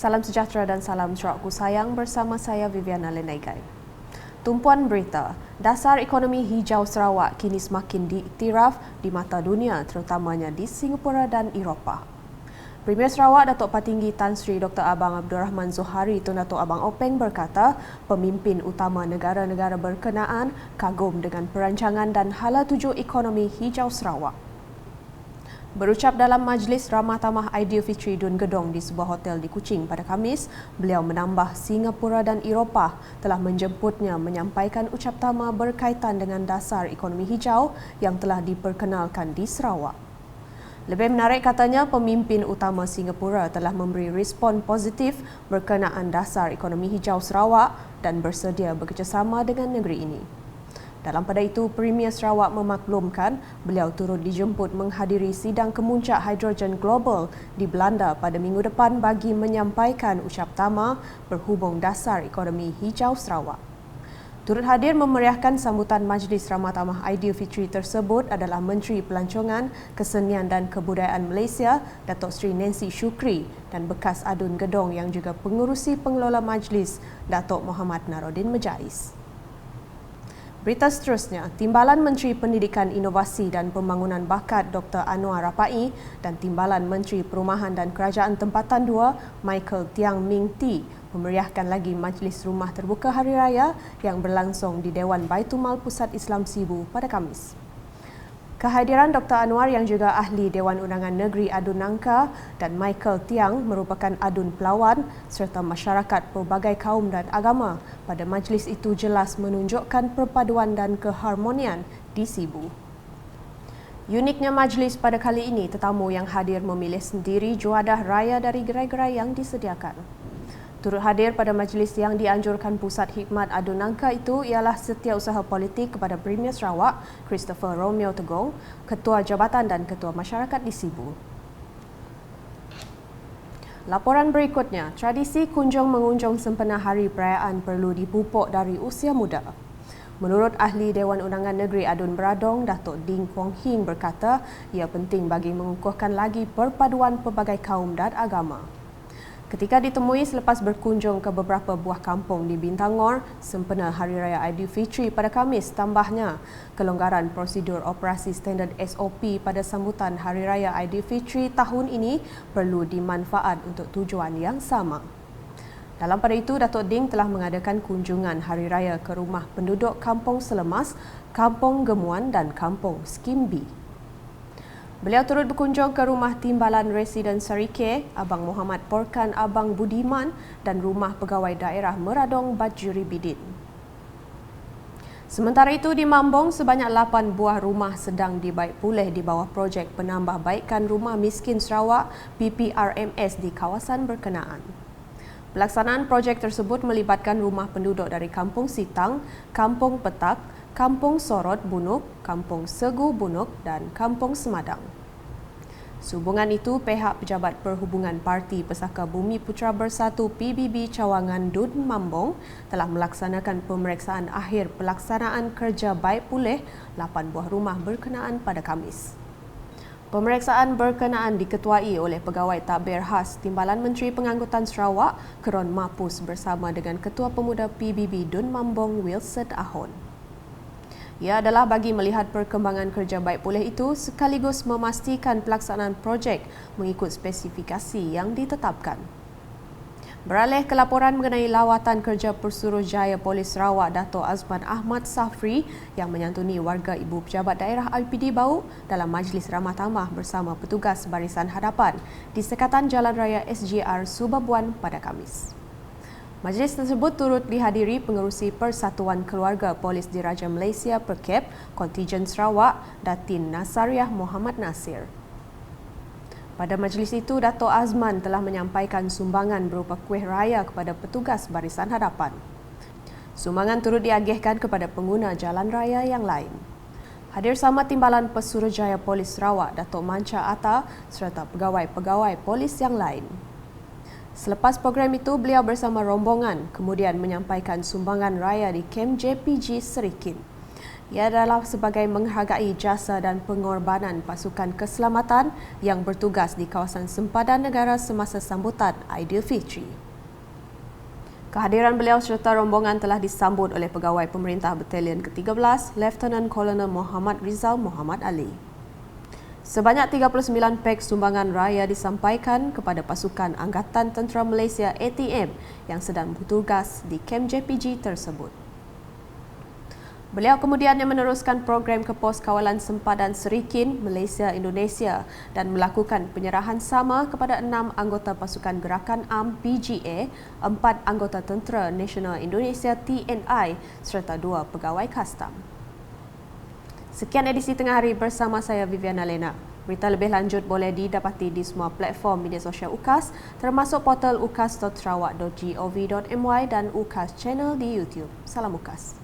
Salam sejahtera dan salam syurgaku sayang bersama saya Viviana Lenaigai. Tumpuan berita, dasar ekonomi hijau Sarawak kini semakin diiktiraf di mata dunia terutamanya di Singapura dan Eropah. Premier Sarawak Datuk Patinggi Tan Sri Dr. Abang Abdul Rahman Zohari Tun Datuk Abang Openg berkata, pemimpin utama negara-negara berkenaan kagum dengan perancangan dan hala tuju ekonomi hijau Sarawak. Berucap dalam Majlis Ramah Tamah Aidilfitri Dun Gedong di sebuah hotel di Kuching pada Khamis, beliau menambah Singapura dan Eropah telah menjemputnya menyampaikan ucap tama berkaitan dengan dasar ekonomi hijau yang telah diperkenalkan di Sarawak. Lebih menarik katanya, pemimpin utama Singapura telah memberi respon positif berkenaan dasar ekonomi hijau Sarawak dan bersedia bekerjasama dengan negeri ini. Dalam pada itu, Premier Sarawak memaklumkan beliau turut dijemput menghadiri sidang kemuncak hidrogen global di Belanda pada minggu depan bagi menyampaikan ucap tama berhubung dasar ekonomi hijau Sarawak. Turut hadir memeriahkan sambutan Majlis Ramah Tamah Aidilfitri tersebut adalah Menteri Pelancongan, Kesenian dan Kebudayaan Malaysia, Datuk Seri Nancy Shukri dan bekas Adun Gedong yang juga pengurusi pengelola majlis, Datuk Muhammad Narodin Mejais. Berita seterusnya, Timbalan Menteri Pendidikan Inovasi dan Pembangunan Bakat Dr. Anwar Rapai dan Timbalan Menteri Perumahan dan Kerajaan Tempatan 2 Michael Tiang Ming Ti memeriahkan lagi Majlis Rumah Terbuka Hari Raya yang berlangsung di Dewan Baitumal Pusat Islam Sibu pada Khamis. Kehadiran Dr. Anwar yang juga ahli Dewan Undangan Negeri Adun Nangka dan Michael Tiang merupakan adun pelawan serta masyarakat pelbagai kaum dan agama pada majlis itu jelas menunjukkan perpaduan dan keharmonian di Sibu. Uniknya majlis pada kali ini, tetamu yang hadir memilih sendiri juadah raya dari gerai-gerai yang disediakan. Turut hadir pada majlis yang dianjurkan Pusat Hikmat Adun Nangka itu ialah Setiausaha Politik kepada Premier Sarawak, Christopher Romeo Tegong, Ketua Jabatan dan Ketua Masyarakat di Sibu. Laporan berikutnya, tradisi kunjung-mengunjung sempena Hari Perayaan perlu dipupuk dari usia muda. Menurut ahli Dewan Undangan Negeri Adun Beradong, Datuk Ding Kwong Hing berkata, ia penting bagi mengukuhkan lagi perpaduan pelbagai kaum dan agama. Ketika ditemui selepas berkunjung ke beberapa buah kampung di Bintangor sempena Hari Raya Aidilfitri pada Khamis, tambahnya kelonggaran prosedur operasi standard SOP pada sambutan Hari Raya Aidilfitri tahun ini perlu dimanfaat untuk tujuan yang sama. Dalam pada itu, Datuk Ding telah mengadakan kunjungan Hari Raya ke rumah penduduk Kampung Selemas, Kampung Gemuan dan Kampung Skimbi. Beliau turut berkunjung ke rumah Timbalan Residen Sarike, Abang Muhammad Porkan Abang Budiman dan rumah pegawai daerah Meradong Bajuri Bidin. Sementara itu di Mambong, sebanyak 8 buah rumah sedang dibaik pulih di bawah projek penambahbaikan Rumah Miskin Sarawak PPRMS di kawasan berkenaan. Pelaksanaan projek tersebut melibatkan rumah penduduk dari Kampung Sitang, Kampung Petak, Kampung Sorot Bunuk, Kampung Segu Bunuk dan Kampung Semadang. Sehubungan itu, pihak Pejabat Perhubungan Parti Pesaka Bumi Putra Bersatu PBB Cawangan Dun Mambong telah melaksanakan pemeriksaan akhir pelaksanaan kerja baik pulih 8 buah rumah berkenaan pada Khamis. Pemeriksaan berkenaan diketuai oleh Pegawai Tadbir Khas Timbalan Menteri Pengangkutan Sarawak, Keron Mapus bersama dengan Ketua Pemuda PBB Dun Mambong Wilson Ahon. Ia adalah bagi melihat perkembangan kerja baik pulih itu sekaligus memastikan pelaksanaan projek mengikut spesifikasi yang ditetapkan. Beralih ke laporan mengenai lawatan kerja Pesuruhjaya Polis Sarawak Dato' Azman Ahmad Safri yang menyantuni warga Ibu Pejabat Daerah IPD Bau dalam Majlis Ramah Tamah bersama petugas Barisan Hadapan di Sekatan Jalan Raya SGR Subabuan pada Khamis. Majlis tersebut turut dihadiri pengerusi Persatuan Keluarga Polis Diraja Malaysia Perkep Kontijen Sarawak Datin Nasariah Muhammad Nasir. Pada majlis itu, Dato' Azman telah menyampaikan sumbangan berupa kuih raya kepada petugas Barisan Hadapan. Sumbangan turut diagihkan kepada pengguna jalan raya yang lain. Hadir sama Timbalan Pesuruhjaya Polis Sarawak Dato' Manca Atta serta pegawai-pegawai polis yang lain. Selepas program itu, beliau bersama rombongan kemudian menyampaikan sumbangan raya di kem JPG Serikin. Ia adalah sebagai menghargai jasa dan pengorbanan pasukan keselamatan yang bertugas di kawasan sempadan negara semasa sambutan Aidilfitri. Kehadiran beliau serta rombongan telah disambut oleh Pegawai Pemerintah Batalion ke-13, Lieutenant Colonel Muhammad Rizal Muhammad Ali. Sebanyak 39 pek sumbangan raya disampaikan kepada pasukan Angkatan Tentera Malaysia ATM yang sedang bertugas di kem JPG tersebut. Beliau kemudian meneruskan program ke Pos Kawalan Sempadan Serikin, Malaysia, Indonesia dan melakukan penyerahan sama kepada 6 anggota pasukan Gerakan Am PGA, 4 anggota Tentera Nasional Indonesia TNI serta 2 pegawai kastam. Sekian edisi Tengah Hari bersama saya Viviana Lena. Berita lebih lanjut boleh didapati di semua platform media sosial UKAS termasuk portal ukas.sarawak.gov.my dan UKAS Channel di YouTube. Salam UKAS.